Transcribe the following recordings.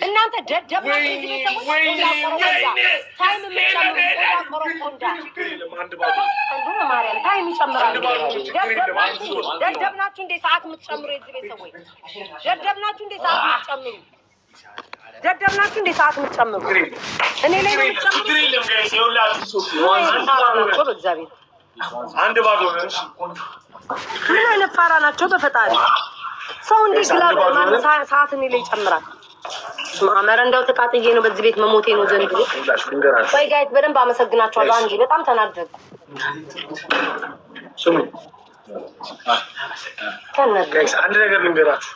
እናንተ ደደብ ታይም ይጨምራል። ደደብ ናችሁ እንዴ? ሰዓት የምትጨምሩ የዚህ ቤተሰቦች ደደብ ናችሁ እንዴ? ሰዓት የምትጨምሩ ደደብ ናችሁ እንዴ? ሰዓት የምትጨምሩ እኔ ላይ ነው የምትጨምሩ። እግዚአብሔር አንድ ባዶ ምን አይነት ፋራ ናቸው በፈጣሪ ሰው እንዲህ ግላብ ሰዓት እኔ ላይ ይጨምራል። ማመረ እንደው ተቃጥዬ ነው በዚህ ቤት መሞቴ ነው ዘንድሮ። ወይ ጋይት በደንብ አመሰግናችኋለሁ። አንጂ በጣም ተናደድኩ። ስሙ ጋይስ አንድ ነገር ልንገራችሁ።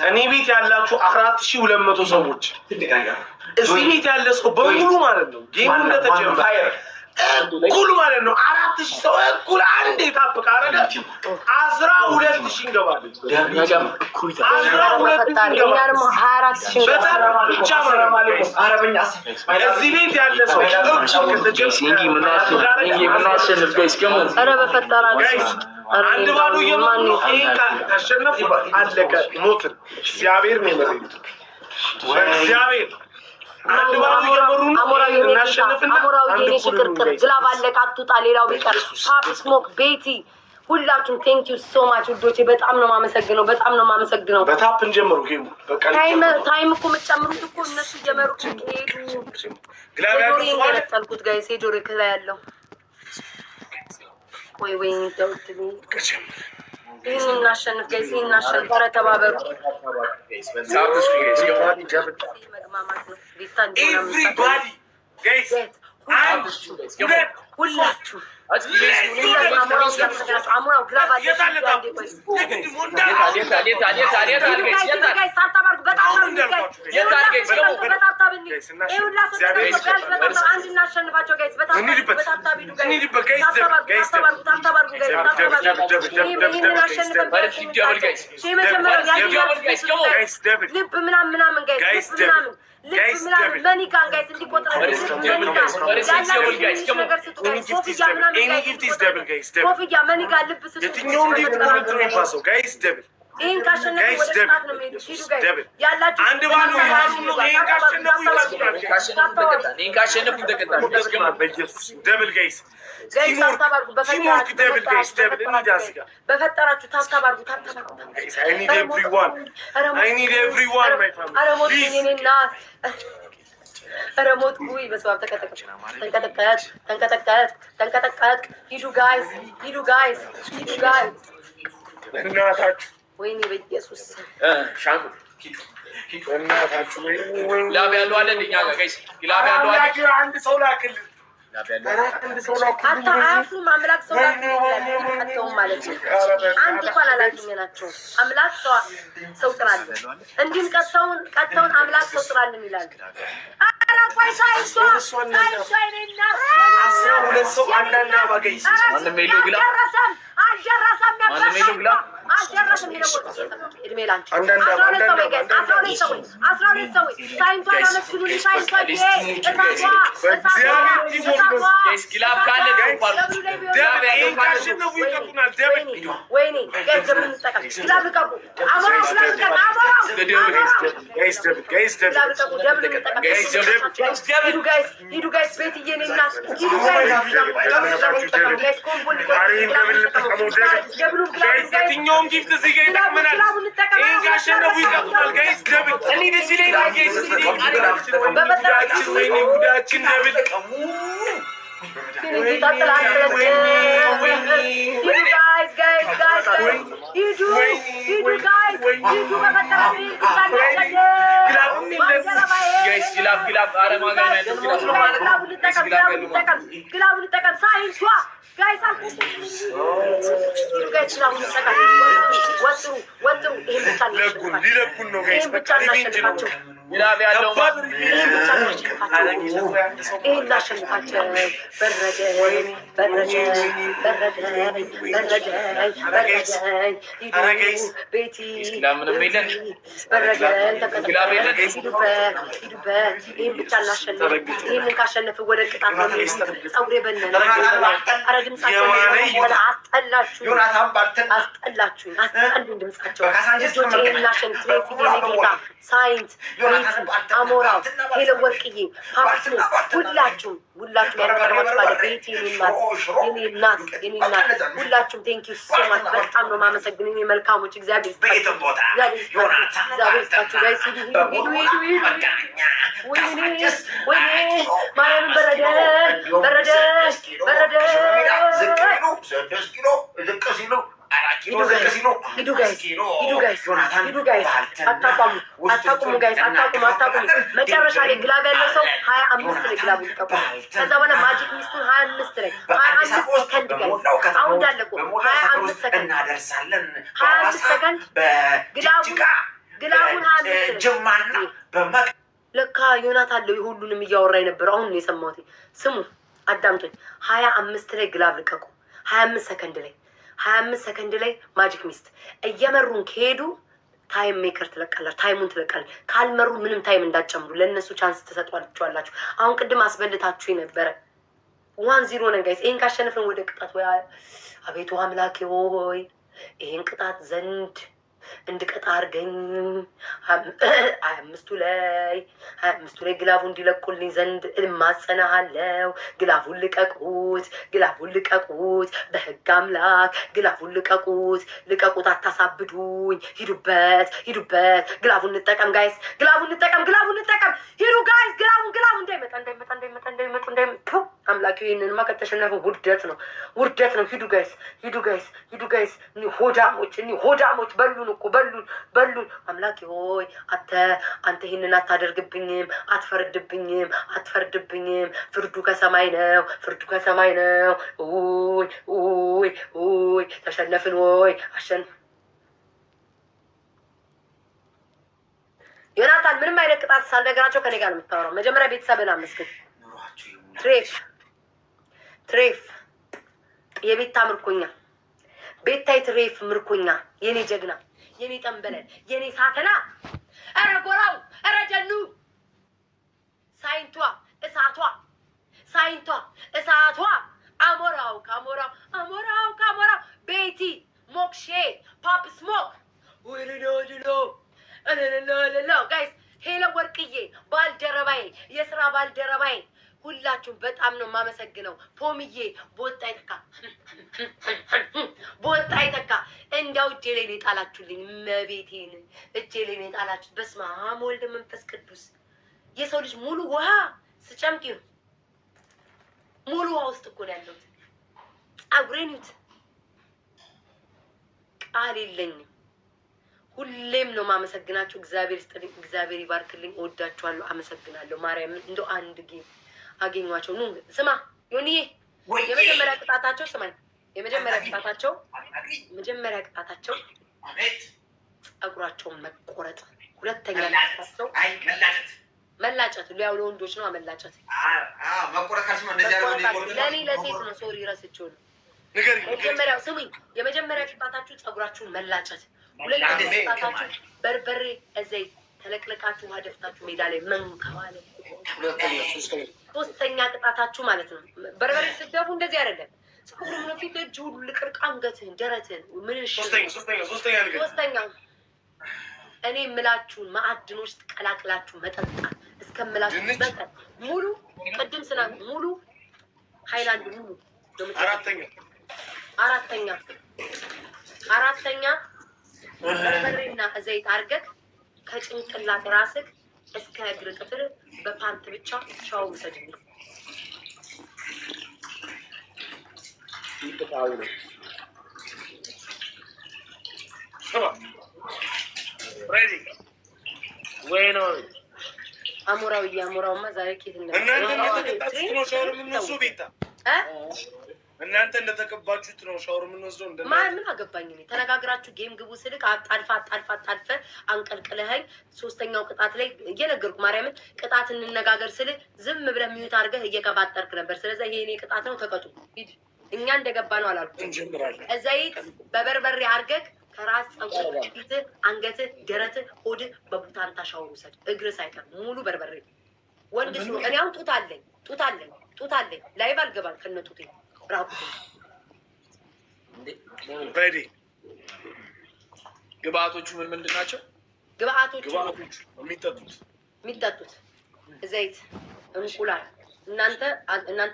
እኔ ቤት ያላችሁ 4200 ሰዎች እዚህ ቤት ያለ ሰው በሙሉ ማለት ነው ጌሙ እንደተጀመረ እኩል ማለት ነው 4000 ሰው እኩል አንዴ ታፕ ካረገ 12000 እንገባለን። እዚህ ቤት ያለ ሰው አንድ ባዶ እየመሩ ካሸነፉ አለቀ ሞትን። እግዚአብሔር ነው የሚመረው። እግዚአብሔር አንድ ባዶ እየመሩ እናሸንፍና አንድ ሽቅርቅር ግላብ አለቀ አትውጣ። ሌላው ቢቀር ፓፕ ስሞክ ቤቲ ሁላችሁም ቴንክ ዩ ሶ ማች ውዶቼ፣ በጣም ነው የማመሰግነው። በጣም ነው የማመሰግነው። በታፕ እንጀምሩ ጌሙ በቃ ታይም እኮ የምትጨምሩት እኮ እነሱ እየመሩ ሄዱ። ግላብ ያልኩት ጋይስ ሄዶ ረከላ ያለው ወይ ተውትሉ ይህን እናሸንፍ ጋይስ፣ ይህን እናሸንፍ። ኧረ ተባበሩ። ሁላችሁ በፈጠራችሁ ታብታባርጉ ረሞት ጉይ በሰባብ ተንቀጠቀጥ ሂዱ ጋይስ እናታችሁ ወይኔ በኢየሱስ ሻንኩ እናታችሁ ላብ ያለው አለ እንደኛ ጋር ጋይስ ላብ ያለው አለ አንድ ሰው ላክል አታፉም አምላክ ሰው ላክል ማለት ነው። አንድ እንኳን አላገኘናቸው። አምላክ ሰው ጥራል እንዲም ቀጥተውን አምላክ ሰው ጥራልን ይላል። አራ ቆይ ሳይሶ ሳይሶይና 12 ሰው አንዳንድ አባገይስ ማንም ሜሎ ግላ አልጀረሰም ማንም ሜሎ ግላ አልጀረሰም ይለው እድሜ ላንቺ አንዳንድ 12 ሰው ሳይንቷ ለመስሉ ሳይንቷ ጋይስ ግላብ ካለ ደውል ዳብ ያለው ማለት ነው። ወይኔ ጋይስ ደምን ተጠቀም ግላብ ልቀቁ። አሞራ ሂዱ ጋይስ ቤት እየኔና ሂዱ ጋይስ ኮምቦል የትኛውም ጊፍት እዚህ ጋር ይጠቅመናል። ይሄን ካሸነፉ ይቀጡናል ጋይስ ደብል እኔ እዚህ ላይ ነው ጋይስ ጉዳችን ደብል ሊለቁን ነው ጋይስ። ግላብ ያለው ይሄን ላሸንፋቸው። በረደኝ ቤቲ ሂዱበት። ይህን ብቻ እናሸንፍ። ይህንን ካሸነፍን ወደ ቅጣት ነው። ፀጉሬ በነነ። ኧረ ድምጻቸው አስጠላችሁኝ፣ አስጠሉኝ ድምጻቸው። ልጆች ይህን እናሸንፍ። ፊዴኔ ጌታ፣ ሳይንት፣ ቤቲ፣ አሞራው፣ ሄሎ ወርቅዬ፣ ፓፕስ፣ ሁላችሁም ያቀረባችሁ ባለ ቤቲ፣ የኔ እናት ሁላችሁም ቴንኪዩ ሶ ማች። በጣም ነው የማመሰግነው። የኔ መልካሞች እግዚአብሔር ይስጣችሁ ጋይስ። ሂዱ። ወይኔ ማርያምን በረደ። ሂዱ ጋይስ። አታቁሙ ጋይስ፣ አታቁሙ። መጨረሻ ላይ ግላብ ያለው ሰው 25 ላይ ግላቡ ይቀቁ። ከዛ በኋላ ማጂክ ሚስቱን 25 ላይ 25 ሰከንድ ጋይስ። አሁን እንዳለቁ 25 ሰከንድ ግላቡን 25 ለካ ዮናት አለው የሁሉንም እያወራ የነበረው አሁን ነው የሰማሁት። ስሙ አዳምጦኝ 25 ላይ ግላብ ልቀቁ። 25 ሰከንድ ላይ ማጂክ ሚስት እየመሩን ከሄዱ ታይም ሜከር ትለቃላችሁ፣ ታይሙን ትለቃላችሁ። ካልመሩ ምንም ታይም እንዳትጨምሩ፣ ለእነሱ ቻንስ ትሰጧቸዋላችሁ። አሁን ቅድም አስበልታችሁ የነበረ 1-0 ነን ጋይስ። ይህን ካሸነፍን ወደ ቅጣት ወይ አቤቱ አምላኬ ሆይ ይህን ቅጣት ዘንድ እንድቀጣ አድርገኝ። 25 ላይ ግላቡ እንዲለቁልኝ ዘንድ እማጸናሃለው። ግላቡን ልቀቁት፣ በህግ አምላክ ግላቡን ልቀቁት፣ አታሳብዱኝ። ሂዱበት። ግላቡን እንጠቀም ጋይስ፣ ግላቡን እንጠቀም። ሂዱ ጋይስ፣ ግላቡ እንዳይመጣ አምላክ። ይህንንማ ከተሸነፈ ውርደት ነው። ሂዱ ጋይስ። ሆዳሞች በሉን እኮ በሉን። አምላኬ ሆይ አንተ ይህንን አታደርግብኝም፣ አትፈርድብኝም። ፍርዱ ከሰማይ ነው። ኦይ ተሸነፍን። ዮናታን ምንም አይነት ቅጣት ሳልነግራቸው ከኔ ጋር ነው የምታወራው። መጀመሪያ ቤተሰብን አመስግን። ትሬፍ የቤታ ምርኮኛ፣ ቤታይ ትሬፍ ምርኮኛ፣ የኔ ጀግና፣ የኔ ጠንበለል፣ የኔ ሳተና፣ ኧረ ጎራው፣ ኧረ ጀኑ፣ ሳይንቷ እሳቷ፣ አሞራው ከአሞራው፣ ቤቲ ሞክሼ፣ ፓፕ ስሞክ፣ ውልሎ ጋይስ፣ ሄሎ ወርቅዬ፣ ባልደረባዬ፣ የስራ ባልደረባዬ፣ ሁላችሁም በጣም ነው የማመሰግነው። ፖምዬ በወጣ ይተካ እንዲያው እጄ ላይ ነው የጣላችሁልኝ። መቤቴን እጄ ላይ ነው የጣላችሁት። በስመ አብ ወልድ መንፈስ ቅዱስ። የሰው ልጅ ሙሉ ውሃ ስጨምቅ ሙሉ ውሃ ውስጥ እኮ ነው ያለሁት። ፀጉሬን ይዩት። ቃል የለኝም። ሁሌም ነው የማመሰግናችሁ። እግዚአብሔር ይስጥልኝ፣ እግዚአብሔር ይባርክልኝ። እወዳችኋለሁ፣ አመሰግናለሁ። ማርያም እንደው አንድ ጌም አገኟቸው። ኑ ስማ ዮኒዬ፣ የመጀመሪያ ቅጣታቸው ስማኝ። የመጀመሪያ ቅጣታቸው ፀጉራቸውን መቆረጥ። ሁለተኛ ቅጣታቸው መላጨት። ያው ለወንዶች ነው መላጨት። ለእኔ ለሴት ነው። ሶሪ ረስቼው ነው። የመጀመሪያው ስሙኝ፣ የመጀመሪያ ቅጣታችሁ ፀጉራችሁን መላጨት። ሁለተኛ ቅጣታችሁ በርበሬ ዘይት ተለቅለቃችሁ ውሃ ደፍታችሁ ሜዳ ላይ መንከባለል። ሶስተኛ ቅጣታችሁ ማለት ነው በርበሬ ስትደፉ እንደዚህ አይደለም። ፀጉር ምን ፊት እጅ ሁሉ ልቅርቅ፣ አንገትህን፣ ደረትህን ምን ሶስተኛው እኔ የምላችሁን ማዕድኖች ቀላቅላችሁ መጠጣት እስከምላችሁ መጠጥ ሙሉ ቅድም ስና ሙሉ ሃይላንድ ሙሉ። አራተኛ በርበሬና ዘይት አድርገህ ከጭንቅላት ራስህ እስከ እግር ጥፍር በፓንት ብቻ ሻው ውሰድ። አሞራውማ ዛሬ ኬት እናንተ እንደተቀባችሁት ነው ሻወር የምንወስደው። ምን አገባኝ እኔ። ተነጋግራችሁ ጌም ግቡ ስልክ አጣልፈ አንቀልቅለኸኝ 3ኛው ቅጣት ላይ እየነገርኩ ማርያምን ቅጣት እንነጋገር ስልክ ዝም ብለህ ሚዩት አድርገህ እየቀባጠርክ ነበር። ስለዚህ ይሄ እኔ ቅጣት ነው፣ ተቀጡ። ሂድ። እኛ እንደገባ ነው አላልኩም። ዘይት በበርበሬ አድርገህ ከራስ ጸጉር፣ ፊትህ፣ አንገትህ፣ ደረትህ፣ ሆድህ በቡታንታ ሻወር ውሰድ። እግርህ ሳይቀር ሙሉ በርበሬ። ወንድ ስለ እኔ አሁን ጡት አለኝ ላይቭ አልገባም ከነጡቴ ራቁቴ። በዲ ግብአቶቹ ምንድን ናቸው? ግብአቶቹ የሚጠጡት ዘይት፣ እንቁላል። እናንተ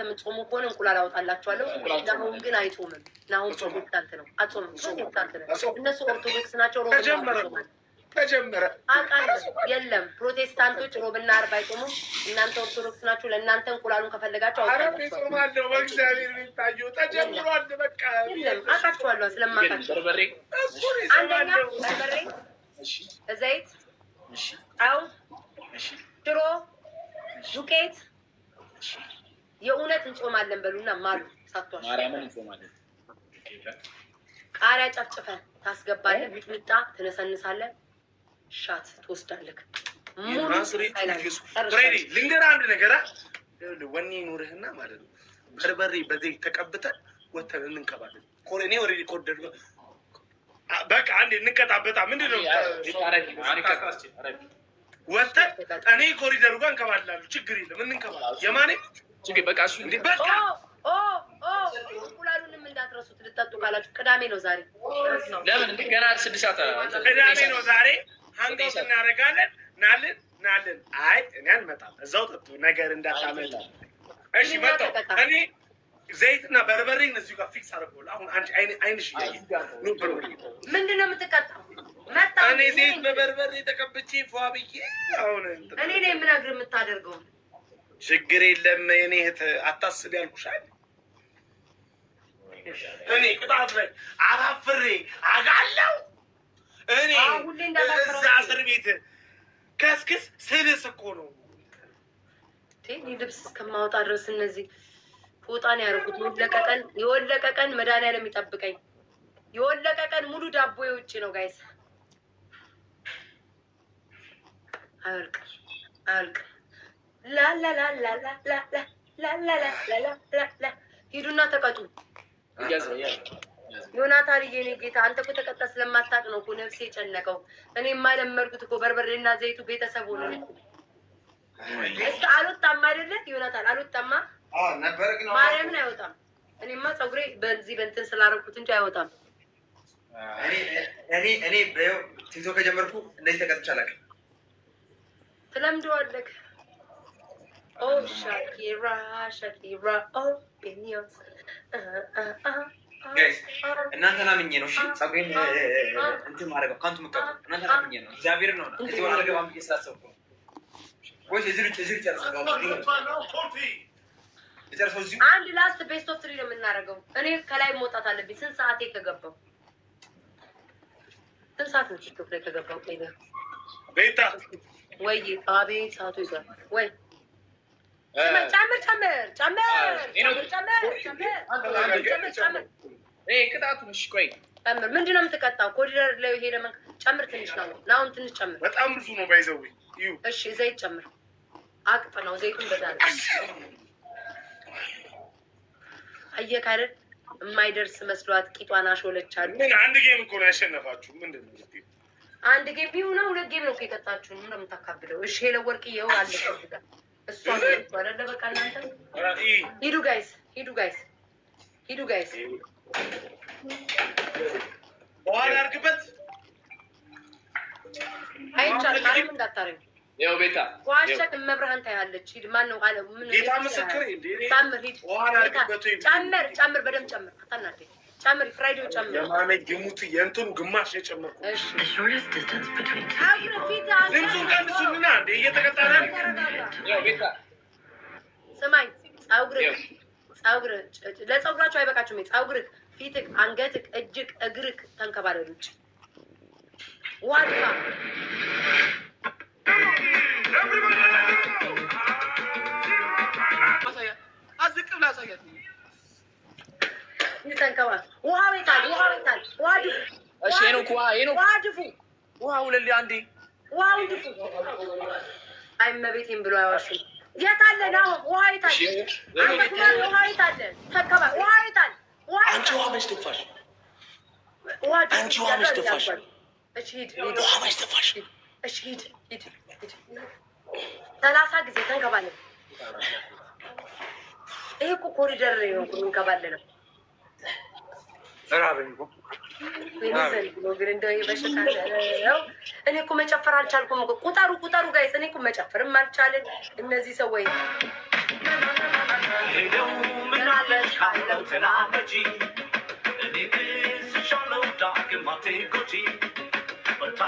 የምትጾሙ ከሆነ እንቁላል አወጣላችኋለሁ። ናሁን ግን አይጾምም። ናሁን ፕሮቴስታንት ነው፣ አጾምም። ፕሮቴስታንት ነው። እነሱ ኦርቶዶክስ ናቸው። ተጀመረ አውቃለሁ። የለም ፕሮቴስታንቶች ሮብና ዓርብ አይጾሙም። እናንተ ኦርቶዶክስ ናችሁ። ለእናንተ እንቁላሉን ከፈለጋችሁ አውጣላችኋለሁ። በእግዚአብሔር ቤታዮ ተጀምሯል። በቃ አውቃችኋለሁ። ስለማውቃችሁ አንደኛ በርበሬ፣ ዘይት፣ ጨው፣ ድሮ ዱቄት። የእውነት እንጾማለን በሉና ማሉ ሳቷል። ማርያምን እንጾማለን። ቃሪያ ጨፍጭፈህ ታስገባለህ። ሚጥሚጣ ትነሰንሳለህ። ሻት ትወስዳለህ። ልንገርህ አንድ ነገር ወኔ ኑርህና ማለት ነው። በርበሬ በዘይት ተቀብተን ወተን እንንቀባለን። እኔ ኦልሬዲ ኮርደር በቃ አንዴ እንቀጣበታ። ምንድን ነው ወተን እኔ ኮሪደሩ ጋር እንከባላሉ። ችግር የለም እንንከባለን። የማኔ ችግር በቃ እሱ እንዴ በቃ እንቁላሉንም እንዳትረሱት። ልጠጡ ካላችሁ ቅዳሜ ነው ዛሬ። ለምን ገና 6 ሰዓት ቅዳሜ ነው ዛሬ። አንገት እናደርጋለን። ናልን አይ እኔ አልመጣም። እዛው ጠጡ ነገር እንዳታመጣ። እሺ መጣሁ እኔ ዘይትና በርበሬ እነዚህ ጋር ፊክስ አደረገው። አሁን አንቺ አይንሽ ምንድን ነው የምትቀጣው? እኔ ዘይት በበርበሬ ተቀብቼ ፏ ብዬ አሁን እኔ ነኝ የምነግርህ የምታደርገው። ችግር የለም የኔ እህት አታስቢ ያልኩሽ አይደል? እኔ ቅጣት ላይ አራፍሬ አጋለው። እኔ እዛ እስር ቤት ከስክስ ስልስ እኮ ነው። ልብስ እስከማወጣ ድረስ እነዚህ ፎጣን ያደርጉት። የወለቀ ቀን መድኃኒዓለም የሚጠብቀኝ የወለቀ ቀን ሙሉ ዳቦ የውጭ ነው ጋይስ። አያልቅም። ላላላላላላላላላ ሂዱና ተቀጡ። ዮናታን የኔ ጌታ አንተ እኮ ተቀጣ ስለማታውቅ ነው እኮ ነፍሴ የጨነቀው። እኔ የማለመድኩት እኮ በርበሬና ዘይቱ ቤተሰብ ሆነ። እስከ አልወጣም አይደለ ዮናታን? አልወጣማ ማርያምን አይወጣም። እኔማ ፀጉሬ በዚህ በእንትን ስላደረኩት እንጂ አይወጣም። እኔ ቲክቶክ ከጀመርኩ እንደዚህ ተቀጥቼ አላውቅም። ትለምደዋለህ። ኦ ሻኪራ ኦፔኒዮስ እናንተን አምኜ ነው። እሺ ፀጉሬን እንትን ማድረግ አካውንት መቀበል እናንተን አምኜ ነው። እግዚአብሔር ነው ከዚህ በኋላ ገባም ብዬ ስላሰብኩ ነው። ወይስ እዚህ ጨርሰው አንድ ላስት ቤስት ኦፍ 3 ነው የምናደርገው። እኔ ከላይ መውጣት አለብኝ። ስንት ሰዓቴ ከገባው? ስንት ሰዓት ነው ቲክቶክ ላይ ከገባው? ቤታ ወይ አቤት ሰዓቱ ይዟል ወይ ጨምር ቅጣቱን። እሺ ቆይ ጨምር። ምንድን ነው የምትቀጣው? ኮሪደር ላይ ሄደ ጨምር። ትንሽ ነው አሁን፣ ትንሽ ጨምር። በጣም ብዙ ነው ባይዘው። እሺ ዘይት ጨምር። አቅፍ ነው ዘይቱን በዛ ነው። አየህ አይደል? የማይደርስ መስሏት ቂጧን አሾለች አሉ። አንድ ጌም እኮ ነው ያሸነፋችሁ። ምንድን ነው አንድ ጌም ቢሆን 2 ጌም ነው የቀጣችሁ። ምን ነው የምታካብደው? እሺ ለወርቅ ይኸው አለ ከዚህ ጋር እሷ ነው አይደለ? በቃ እናንተ ሂዱ ጋይስ። በኋላ አድርግበት። አይቻልም። ማንም እንዳታረኝ። ያው ቤታ ዋሸት መብርሃን ታያለች። ሂድ። ማን ነው አለ? ምን ጌታ ምስክር እንዴ? ጨምር። ሂድ። በኋላ አድርግበት። ጨምር፣ በደምብ ጨምር። አታናደኝ። ጨምር። ፍራይዴው ጨምር። የማመድ ግሙት የእንትኑ ግማሽ የጨመርኩ። እሺ ድምፁን ቀንሱልና እንዴ እየተቀጣለ ያው ቤታ ስማኝ። ፀጉርህ ለፀጉራቸው አይበቃችሁም። ፀጉርህ፣ ፊትህ፣ አንገትህ፣ እጅግ፣ እግርህ ተንከባለሉ። ውጭ ዋድፋ አዝቅ ብላ አሳያት። ተንከባ ውሃ ቤታል ውሃ ቤታል ውሃ ድፉ። እሺ ሄኖክ ውሃ ድፉ። ውሃ ውለል አንዴ ውሃውን ድፉ። አይመቤቴን ብሎ አይዋሽም። የት አለ ነው ውሃ ቤታል? ውሃ ቤታል ተንከባ ውሃ ቤታል። አንቺ ውሃ መች ደፋሽ? አንቺ ውሃ መች ደፋሽ? እሺ ሂድ ውሃ መች ደፋሽ? እሺ ሂድ 30 ጊዜ ተንከባለ። ይሄ እኮ ኮሪደር ላይ ነው እንከባለ ነው። እኔ እኮ መጨፈር አልቻልኩም። ቁጠሩ ጋይስ። እኔ እኮ መጨፈርም አልቻልን። እነዚህ ሰዎች But